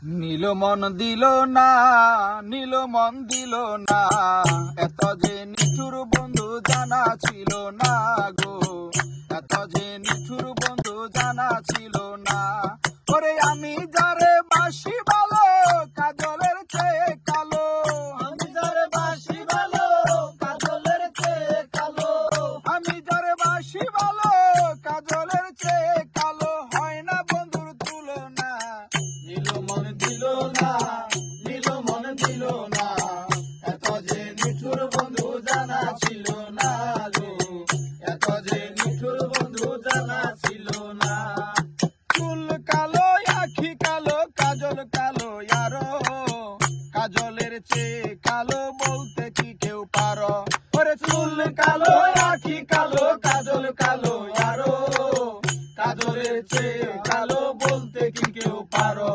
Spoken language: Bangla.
নীল মন দিল না, নীল মন দিল না, এত যে নিঠুর বন্ধু জানা ছিল না গো, এত যে নিঠুর বন্ধু জানা ছিল না। ওরে আমি যারে বাসি ভালো কাজলের চেয়ে কালো, আমি যারে বাসি ভালো কাজলের চেয়ে কালো, আমি যারে বাসি ভালো কাজলের চেয়ে কালো, হয় না বন্ধুর তুলনা। নীল মন দিল না, নীল মন দিল না, এত যে নিঠুর বন্ধু জানা ছিল না গো, এত যে নিঠুর বন্ধু জানা ছিল না। চুল কালো আখি কালো কাজল কালো আরো, কাজলের চেয়ে কালো বলতে কি কেউ পারো। ওরে চুল কালো আখি কালো কাজল কালো আরো, কাজলের চেয়ে কালো বলতে কি কেউ পারো।